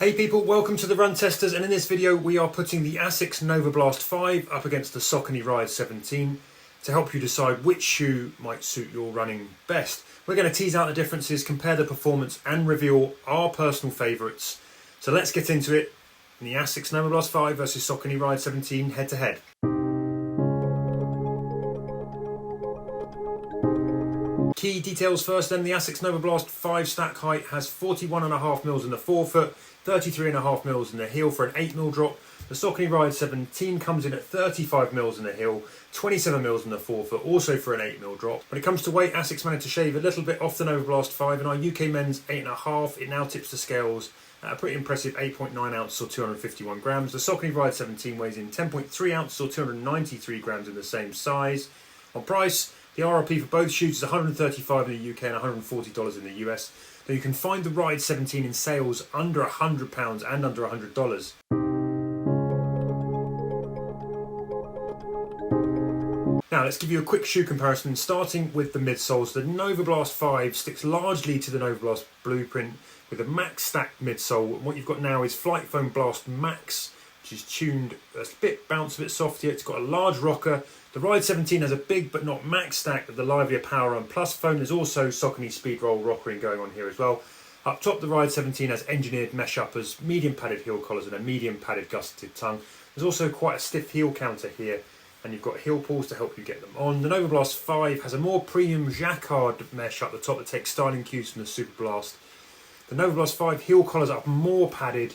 Hey people, welcome to the Run Testers, and in this video we are putting the ASICS Novablast 5 up against the Saucony Ride 17 to help you decide which shoe might suit your running best. We're going to tease out the differences, compare the performance and reveal our personal favourites. So let's get into it in the ASICS Novablast 5 versus Saucony Ride 17 head to head. Key details first then, the ASICS Novablast 5 stack height has 41.5mm in the forefoot, 33.5mm in the heel for an 8mm drop. The Saucony Ride 17 comes in at 35mm in the heel, 27mm in the forefoot, also for an 8mm drop. When it comes to weight, ASICS managed to shave a little bit off the Novablast 5, and our UK men's 8.5, it now tips the scales at a pretty impressive 8.9 ounces or 251 grams. The Saucony Ride 17 weighs in 10.3 ounces or 293 grams in the same size. On price, the RRP for both shoes is $135 in the UK and $140 in the US. Now you can find the Ride 17 in sales under £100 and under $100. Now let's give you a quick shoe comparison, starting with the midsoles. The Novablast 5 sticks largely to the Novablast blueprint with a max stacked midsole. And what you've got now is Flight Foam Blast Max, which is tuned a bit bounce, a bit softer. It's got a large rocker. The Ride 17 has a big but not max stack of the livelier Power Run Plus foam. There's also Saucony Speed Roll rockering going on here as well. Up top, the Ride 17 has engineered mesh uppers, medium padded heel collars and a medium padded gusseted tongue. There's also quite a stiff heel counter here, and you've got heel pulls to help you get them on. The Novablast 5 has a more premium jacquard mesh up the top that takes styling cues from the Superblast. The Novablast 5 heel collars are more padded.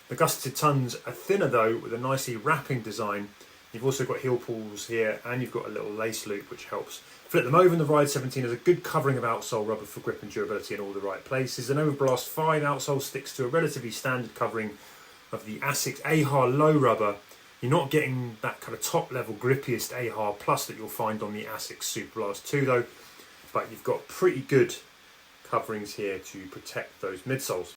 The gusseted tongues are thinner though, with a nicely wrapping design. You've also got heel pulls here, and you've got a little lace loop which helps. Flip them over, and the Ride 17 has a good covering of outsole rubber for grip and durability in all the right places. The Novablast 5 outsole sticks to a relatively standard covering of the ASICS AHA low rubber. You're not getting that kind of top level grippiest AHA Plus that you'll find on the ASICS Superblast 2 though, but you've got pretty good coverings here to protect those midsoles.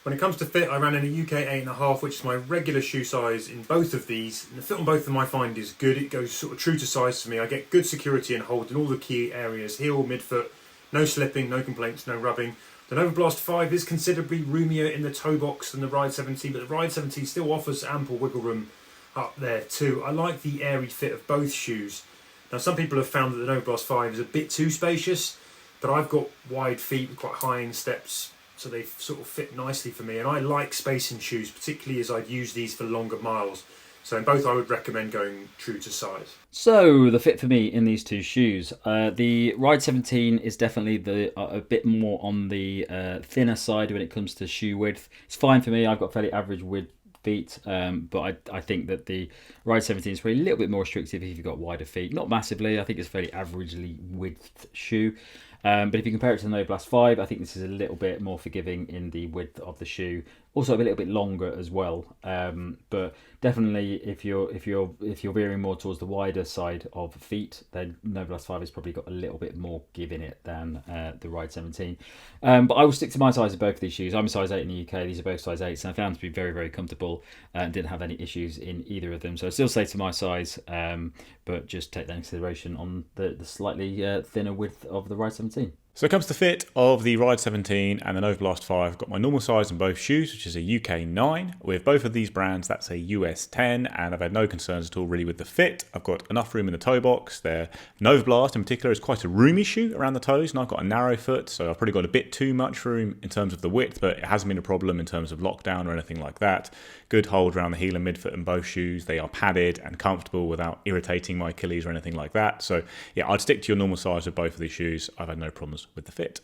When it comes to fit, I ran in a UK 8.5, which is my regular shoe size in both of these. And the fit on both of them I find is good. It goes sort of true to size for me. I get good security and hold in all the key areas, heel, midfoot, no slipping, no complaints, no rubbing. The Novablast 5 is considerably roomier in the toe box than the Ride 17, but the Ride 17 still offers ample wiggle room up there too. I like the airy fit of both shoes. Now some people have found that the Novablast 5 is a bit too spacious, but I've got wide feet with quite high insteps, so they sort of fit nicely for me, and I like space in shoes, particularly as I'd use these for longer miles. So in both I would recommend going true to size. So the fit for me in these two shoes, the Ride 17 is definitely a bit more on the thinner side when it comes to shoe width. It's fine for me, I've got fairly average width feet, but I think that the Ride 17 is probably a little bit more restrictive if you've got wider feet. Not massively, I think it's a fairly averagely width shoe. But if you compare it to the Novablast 5, I think this is a little bit more forgiving in the width of the shoe. Also a little bit longer as well. But definitely, if you're veering more towards the wider side of feet, then Novablast 5 has probably got a little bit more give in it than the Ride 17. But I will stick to my size of both of these shoes. I'm a size 8 in the UK. These are both size 8s, and I found them to be very, very comfortable and didn't have any issues in either of them. So I still stay to my size, but just take that into consideration on the slightly thinner width of the Ride 17. So it comes to fit of the Ride 17 and the Novablast 5. I've got my normal size in both shoes, which is a UK 9. With both of these brands, that's a US 10, and I've had no concerns at all really with the fit. I've got enough room in the toe box. The Novablast in particular is quite a roomy shoe around the toes, and I've got a narrow foot, so I've probably got a bit too much room in terms of the width, but it hasn't been a problem in terms of lockdown or anything like that. Good hold around the heel and midfoot in both shoes. They are padded and comfortable without irritating my Achilles or anything like that. So yeah, I'd stick to your normal size with both of these shoes. I've had no problems with the fit.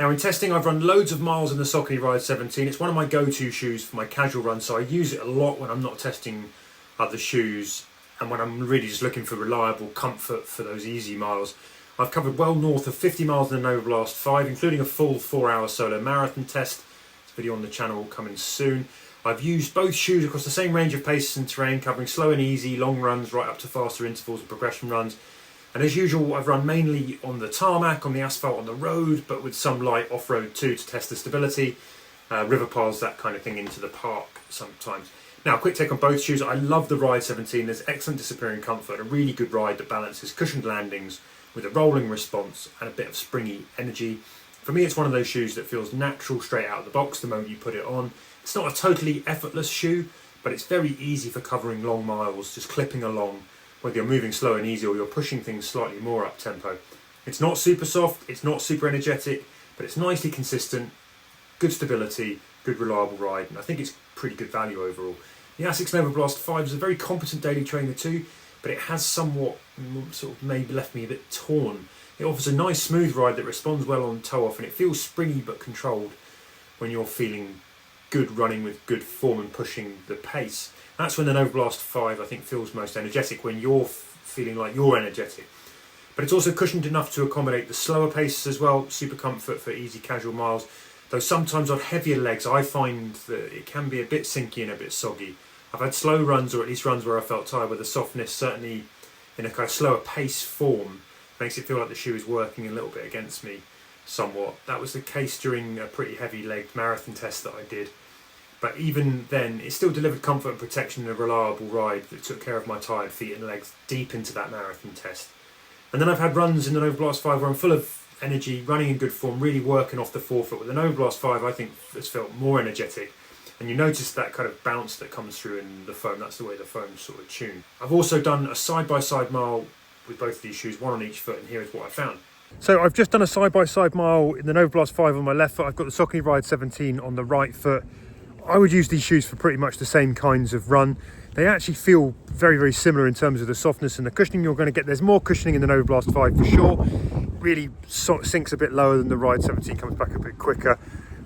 Now in testing, I've run loads of miles in the Saucony Ride 17. It's one of my go-to shoes for my casual run, so I use it a lot when I'm not testing other shoes and when I'm really just looking for reliable comfort for those easy miles. I've covered well north of 50 miles in the Novablast 5, including a full 4-hour solo marathon test. This video on the channel coming soon. I've used both shoes across the same range of paces and terrain, covering slow and easy, long runs, right up to faster intervals and progression runs. And as usual, I've run mainly on the tarmac, on the asphalt, on the road, but with some light off-road too to test the stability. River paths, that kind of thing, into the park sometimes. Now, a quick take on both shoes. I love the Ride 17. There's excellent disappearing comfort, a really good ride that balances cushioned landings with a rolling response and a bit of springy energy. For me, it's one of those shoes that feels natural straight out of the box the moment you put it on. It's not a totally effortless shoe, but it's very easy for covering long miles, just clipping along, whether you're moving slow and easy or you're pushing things slightly more up tempo. It's not super soft, it's not super energetic, but it's nicely consistent, good stability, good reliable ride, and I think it's pretty good value overall. The ASICS Novablast 5 is a very competent daily trainer too, but it has somewhat sort of maybe left me a bit torn. It offers a nice smooth ride that responds well on toe off, and it feels springy but controlled when you're feeling good running with good form and pushing the pace. That's when the Novablast 5 I think feels most energetic, when you're feeling like you're energetic. But it's also cushioned enough to accommodate the slower paces as well, super comfort for easy casual miles. Though sometimes on heavier legs I find that it can be a bit sinky and a bit soggy. I've had slow runs, or at least runs where I felt tired, where the softness, certainly in a kind of slower pace form, makes it feel like the shoe is working a little bit against me somewhat. That was the case during a pretty heavy legged marathon test that I did. But even then, it still delivered comfort and protection and a reliable ride that took care of my tired feet and legs deep into that marathon test. And then I've had runs in the Novablast 5 where I'm full of energy, running in good form, really working off the forefoot. With the Novablast 5, I think it's felt more energetic. And you notice that kind of bounce that comes through in the foam. That's the way the foam's sort of tuned. I've also done a side-by-side mile with both of these shoes, one on each foot, and here is what I found. So I've just done a side-by-side mile in the Novablast 5 on my left foot. I've got the Saucony Ride 17 on the right foot. I would use these shoes for pretty much the same kinds of run. They actually feel very, very similar in terms of the softness and the cushioning you're going to get. There's more cushioning in the Novablast 5 for sure. Really sinks a bit lower than the Ride 17, comes back a bit quicker.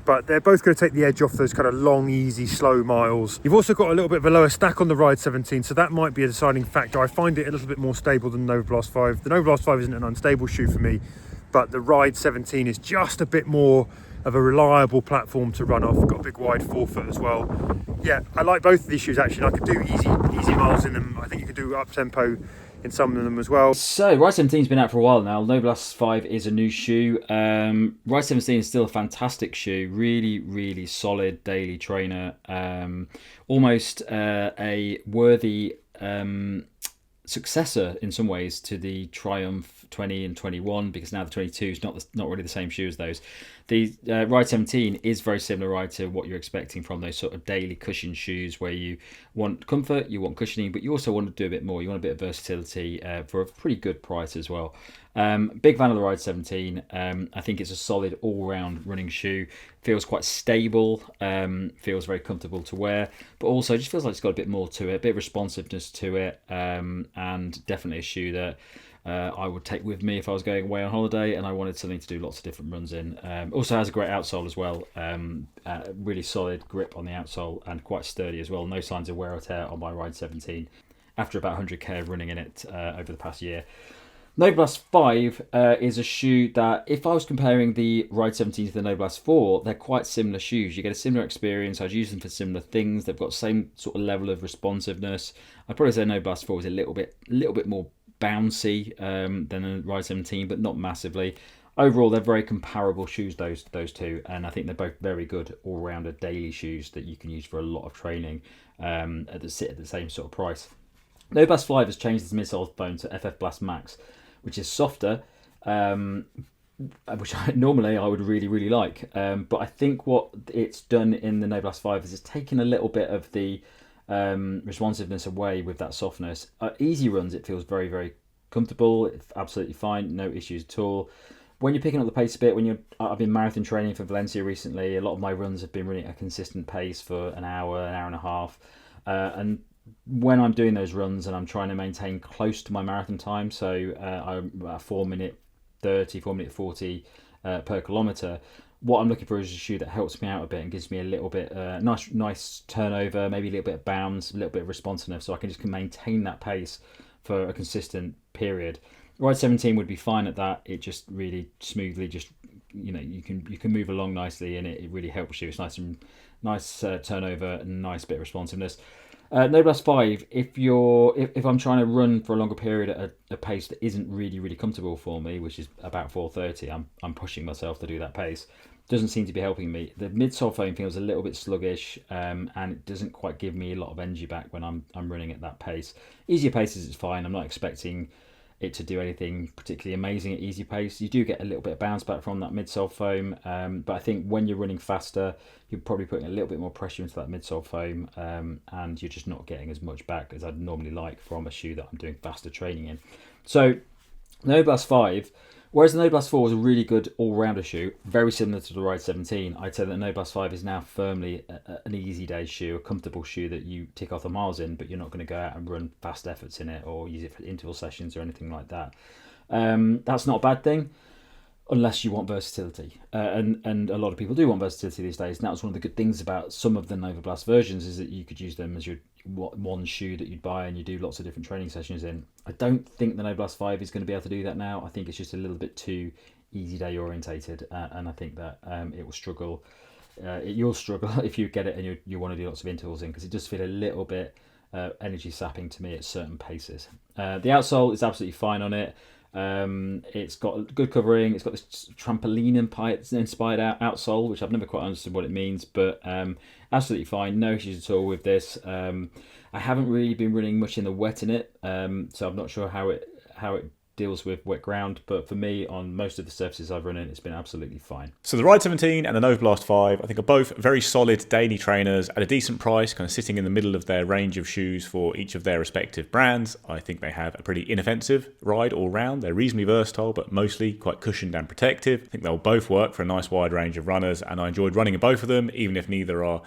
But they're both going to take the edge off those kind of long, easy, slow miles. You've also got a little bit of a lower stack on the Ride 17, so that might be a deciding factor. I find it a little bit more stable than the Novablast 5. The Novablast 5 isn't an unstable shoe for me, but the Ride 17 is just a bit more of a reliable platform to run off. Got a big wide forefoot as well. Yeah, I like both of these shoes actually. I could do easy miles in them. I think you could do up tempo in some of them as well. So Ride 17's been out for a while now. Novablast 5 is a new shoe. Ride 17 is still a fantastic shoe. Really, really solid daily trainer. Almost a worthy successor in some ways to the Triumph 20 and 21, because now the 22 is not really the same shoe as those. The Ride 17 is very similar ride to what you're expecting from those sort of daily cushion shoes, where you want comfort, you want cushioning, but you also want to do a bit more. You want a bit of versatility for a pretty good price as well. Big fan of the Ride 17. I think it's a solid all-round running shoe. Feels quite stable, feels very comfortable to wear, but also just feels like it's got a bit more to it, a bit of responsiveness to it, and definitely a shoe that I would take with me if I was going away on holiday and I wanted something to do lots of different runs in. Also has a great outsole as well, really solid grip on the outsole and quite sturdy as well. No signs of wear or tear on my Ride 17 after about 100k of running in it over the past year. Novablast 5 is a shoe that, if I was comparing the Ride 17 to the Novablast 4, they're quite similar shoes. You get a similar experience. I'd use them for similar things. They've got the same sort of level of responsiveness. I'd probably say Novablast 4 is a little bit more bouncy than the Ride 17, but not massively. Overall, they're very comparable shoes, those two, and I think they're both very good all-rounder daily shoes that you can use for a lot of training sit at the same sort of price. Novablast 5 has changed its midsole foam to FF Blast Max, which is softer, which normally I would really, really like. But I think what it's done in the Novablast 5 is it's taken a little bit of the responsiveness away with that softness. Easy runs, it feels very, very comfortable. It's absolutely fine, no issues at all. When you're picking up the pace a bit, I've been marathon training for Valencia recently. A lot of my runs have been running at a consistent pace for an hour and a half, and when I'm doing those runs and I'm trying to maintain close to my marathon time, so I'm at 4:30, 4:40 per kilometre, what I'm looking for is a shoe that helps me out a bit and gives me a little bit nice turnover, maybe a little bit of bounce, a little bit of responsiveness, so I can just maintain that pace for a consistent period. Ride 17 would be fine at that. It just really smoothly, you can move along nicely, and it really helps you. It's nice turnover and nice bit of responsiveness. Novablast 5, if I'm trying to run for a longer period at a pace that isn't really, really comfortable for me, which is about 4:30, I'm pushing myself to do that pace. doesn't seem to be helping me. The midsole foam feels a little bit sluggish, and it doesn't quite give me a lot of energy back when I'm running at that pace. Easier paces is fine. I'm not expecting it to do anything particularly amazing at easy pace. You do get a little bit of bounce back from that midsole foam, but I think when you're running faster, you're probably putting a little bit more pressure into that midsole foam, and you're just not getting as much back as I'd normally like from a shoe that I'm doing faster training in. So the Novablast 5, whereas the Novablast 4 was a really good all-rounder shoe, very similar to the Ride 17, I'd say that the Novablast 5 is now firmly an easy day shoe, a comfortable shoe that you tick off the miles in, but you're not going to go out and run fast efforts in it or use it for interval sessions or anything like that. That's not a bad thing, unless you want versatility. And a lot of people do want versatility these days. And that was one of the good things about some of the Novablast versions, is that you could use them as your one shoe that you'd buy and you do lots of different training sessions in. I don't think the Novablast 5 is going to be able to do that now. I think it's just a little bit too easy day orientated, and I think that it will struggle. You'll struggle if you get it and you want to do lots of intervals in, because it does feel a little bit energy sapping to me at certain paces. The outsole is absolutely fine on it. It's got good covering. It's got this trampoline inspired outsole, which I've never quite understood what it means, but absolutely fine. No issues at all with this. I haven't really been running much in the wet in it, so I'm not sure how it deals with wet ground, but for me, on most of the surfaces I've run in, it's been absolutely fine. So the Ride 17 and the Novablast 5, I think, are both very solid daily trainers at a decent price, kind of sitting in the middle of their range of shoes for each of their respective brands. I think they have a pretty inoffensive ride all round. They're reasonably versatile, but mostly quite cushioned and protective. I think they'll both work for a nice wide range of runners, and I enjoyed running in both of them, even if neither are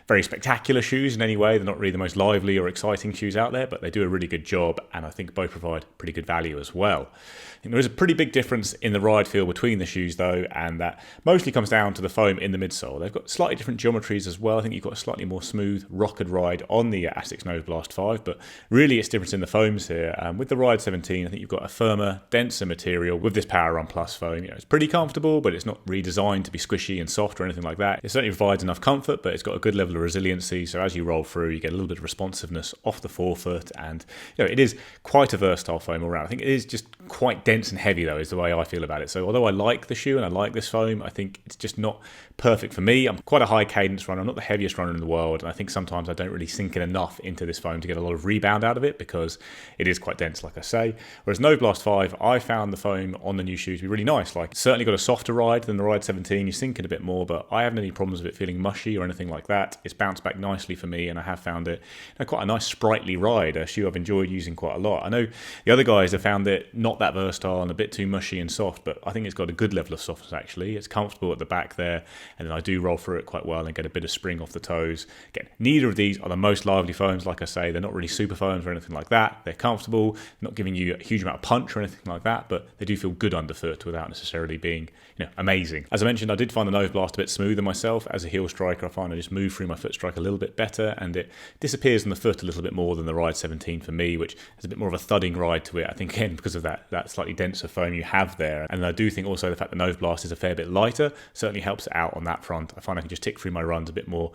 very spectacular shoes in any way. They're not really the most lively or exciting shoes out there, but they do a really good job, and I think both provide pretty good value as well. I think there is a pretty big difference in the ride feel between the shoes though, and that mostly comes down to the foam in the midsole. They've got slightly different geometries as well. I think you've got a slightly more smooth, rocketed ride on the ASICS Novablast 5, but really it's different in the foams here. With the Ride 17, I think you've got a firmer, denser material with this Power Run Plus foam. It's pretty comfortable, but it's not redesigned to be squishy and soft or anything like that. It certainly provides enough comfort, but it's got a good level of resiliency, so as you roll through, you get a little bit of responsiveness off the forefoot, and it is quite a versatile foam all around. I think it is just quite dense and heavy though, is the way I feel about it. So although I like the shoe and I like this foam, I think it's just not perfect for me. I'm quite a high cadence runner. I'm not the heaviest runner in the world, and I think sometimes I don't really sink in enough into this foam to get a lot of rebound out of it, because it is quite dense, like I say. Whereas Novablast 5, I found the foam on the new shoes to be really nice. Like, it's certainly got a softer ride than the Ride 17. You sink in a bit more, but I haven't any problems with it feeling mushy or anything like that. It's bounced back nicely for me, and I have found it quite a nice sprightly ride, a shoe I've enjoyed using quite a lot. I know the other guys have found it not that versatile and a bit too mushy and soft, but I think it's got a good level of softness actually. It's comfortable at the back there, and then I do roll through it quite well and get a bit of spring off the toes. Again, neither of these are the most lively foams, like I say. They're not really super foams or anything like that. They're comfortable, not giving you a huge amount of punch or anything like that, but they do feel good underfoot without necessarily being amazing. As I mentioned, I did find the Novablast a bit smoother myself. As a heel striker, I find I just move through my foot strike a little bit better, and it disappears on the foot a little bit more than the Ride 17 for me, which has a bit more of a thudding ride to it, I think, again, because of that slightly denser foam you have there. And I do think also the fact that Novablast is a fair bit lighter certainly helps it out on that front. I find I can just tick through my runs a bit more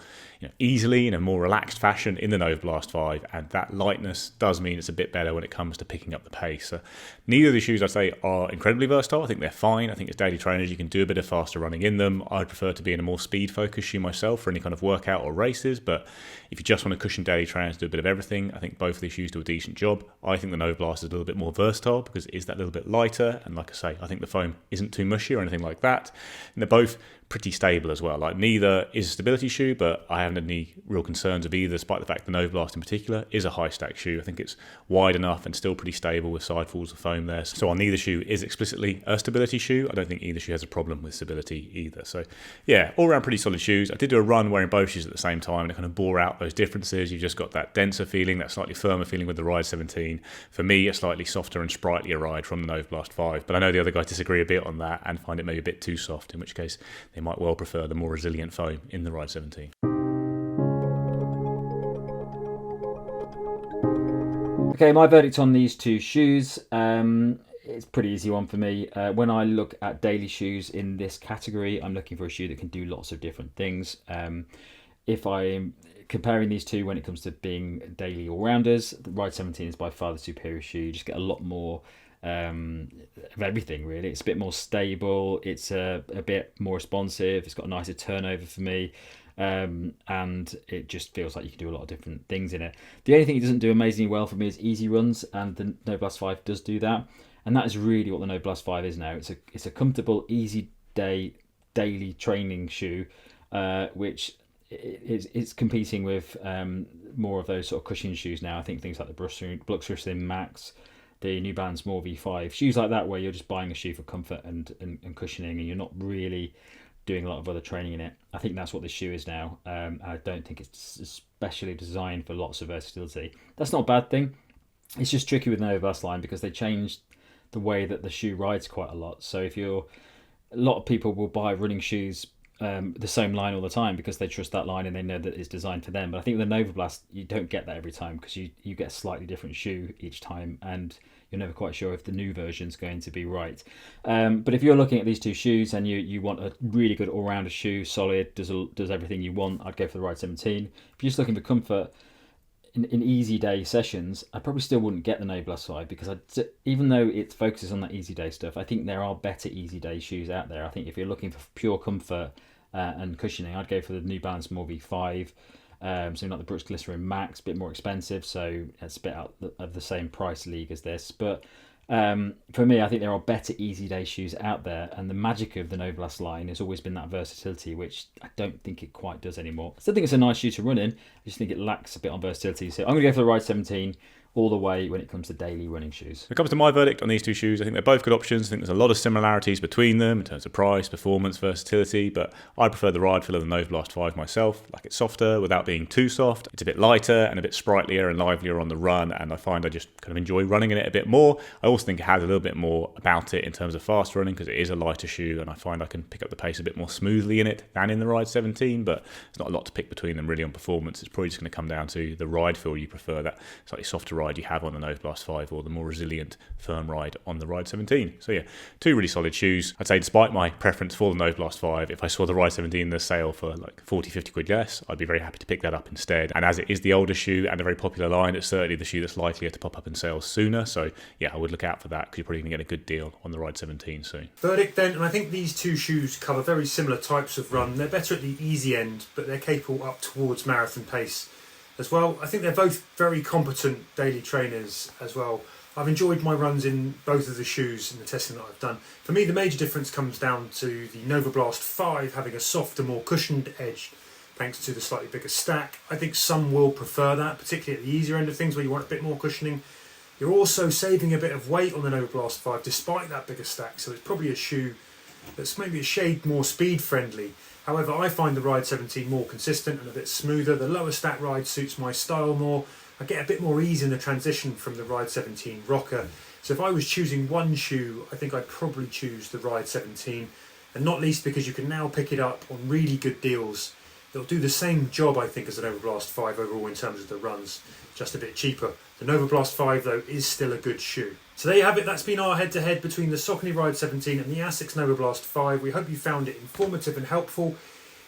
easily in a more relaxed fashion in the Novablast 5, and that lightness does mean it's a bit better when it comes to picking up the pace. So neither of the shoes, I'd say, are incredibly versatile. I think they're fine. I think as daily trainers you can do a bit of faster running in them. I'd prefer to be in a more speed focused shoe myself for any kind of workout or races, but if you just want to cushion daily trainers, do a bit of everything, I think both of these shoes do a decent job. I think the Novablast is a little bit more versatile because it is that little bit lighter, and like I say, I think the foam isn't too mushy or anything like that, and they're both pretty stable as well. Like, neither is a stability shoe, but I haven't had any real concerns of either, despite the fact the Novablast in particular is a high stack shoe. I think it's wide enough and still pretty stable with side falls of foam there. So while neither shoe is explicitly a stability shoe, I don't think either shoe has a problem with stability either. So yeah, all around pretty solid shoes. I did do a run wearing both shoes at the same time, and it kind of bore out those differences. You've just got that denser feeling, that slightly firmer feeling with the Ride 17. For me, a slightly softer and sprightlier ride from the Novablast 5, but I know the other guys disagree a bit on that and find it maybe a bit too soft, in which case they might well prefer the more resilient foam in the Ride 17. Okay, my verdict on these two shoes, it's a pretty easy one for me. When I look at daily shoes in this category, I'm looking for a shoe that can do lots of different things. If I'm comparing these two when it comes to being daily all-rounders, the Ride 17 is by far the superior shoe. You just get a lot more of everything really. It's a bit more stable, it's a bit more responsive, it's got a nicer turnover for me, and it just feels like you can do a lot of different things in it. The only thing it doesn't do amazingly well for me is easy runs, and the Novablast 5 does do that, and that is really what the Novablast 5 is now. It's a comfortable, easy daily training shoe, which it's competing with more of those sort of cushioning shoes now. I think things like the Bluxer Slim Max, the New Balance More V5, shoes like that, where you're just buying a shoe for comfort and cushioning, and you're not really doing a lot of other training in it. I think that's what this shoe is now. I don't think it's especially designed for lots of versatility. That's not a bad thing. It's just tricky with the Novablast line because they changed the way that the shoe rides quite a lot. So a lot of people will buy running shoes the same line all the time because they trust that line and they know that it's designed for them. But I think with the Novablast, you don't get that every time because you get a slightly different shoe each time, and you're never quite sure if the new version's going to be right. But if you're looking at these two shoes and you want a really good all-rounder shoe, solid, does everything you want, I'd go for the Ride 17. If you're just looking for comfort in easy day sessions, I probably still wouldn't get the Novablast 5 because even though it focuses on that easy day stuff, I think there are better easy day shoes out there. I think if you're looking for pure comfort and cushioning, I'd go for the New Balance More V5. So not the Brooks Glycerin Max, a bit more expensive, so it's a bit out of the same price league as this. But for me, I think there are better easy day shoes out there, and the magic of the Novablast line has always been that versatility, which I don't think it quite does anymore. I still think it's a nice shoe to run in, I just think it lacks a bit on versatility. So I'm going to go for the Ride 17 all the way when it comes to daily running shoes. When it comes to my verdict on these two shoes, I think they're both good options. I think there's a lot of similarities between them in terms of price, performance, versatility, but I prefer the Ride filler than the Novablast 5 myself. Like, it's softer without being too soft. It's a bit lighter and a bit sprightlier and livelier on the run, and I find I just kind of enjoy running in it a bit more. I also think it has a little bit more about it in terms of fast running because it is a lighter shoe, and I find I can pick up the pace a bit more smoothly in it than in the Ride 17, but there's not a lot to pick between them really on performance. It's probably just going to come down to the ride feel you prefer, that slightly softer ride you have on the Novablast 5 or the more resilient firm ride on the Ride 17. So yeah, two really solid shoes. I'd say despite my preference for the Novablast 5, if I saw the Ride 17 in the sale for like 40-50 quid less, I'd be very happy to pick that up instead. And as it is the older shoe and a very popular line, it's certainly the shoe that's likelier to pop up in sales sooner. So yeah, I would look out for that because you're probably going to get a good deal on the Ride 17 soon. Verdict then, and I think these two shoes cover very similar types of run. They're better at the easy end, but they're capable up towards marathon pace as well. I think they're both very competent daily trainers as well. I've enjoyed my runs in both of the shoes in the testing that I've done. For me, the major difference comes down to the Novablast 5 having a softer, more cushioned edge thanks to the slightly bigger stack. I think some will prefer that, particularly at the easier end of things where you want a bit more cushioning. You're also saving a bit of weight on the Novablast 5 despite that bigger stack, so it's probably a shoe that's maybe a shade more speed friendly. However, I find the Ride 17 more consistent and a bit smoother. The lower stack ride suits my style more. I get a bit more ease in the transition from the Ride 17 rocker. So if I was choosing one shoe, I think I'd probably choose the Ride 17, and not least because you can now pick it up on really good deals. It'll do the same job, I think, as the Novablast 5 overall in terms of the runs, just a bit cheaper. The Novablast 5, though, is still a good shoe. So there you have it. That's been our head-to-head between the Saucony Ride 17 and the ASICS Novablast 5. We hope you found it informative and helpful.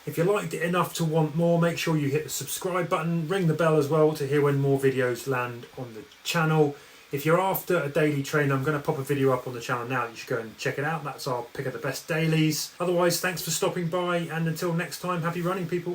If you liked it enough to want more, make sure you hit the subscribe button, ring the bell as well to hear when more videos land on the channel. If you're after a daily trainer, I'm going to pop a video up on the channel now. You should go and check it out. That's our pick of the best dailies. Otherwise, thanks for stopping by, and until next time, happy running, people.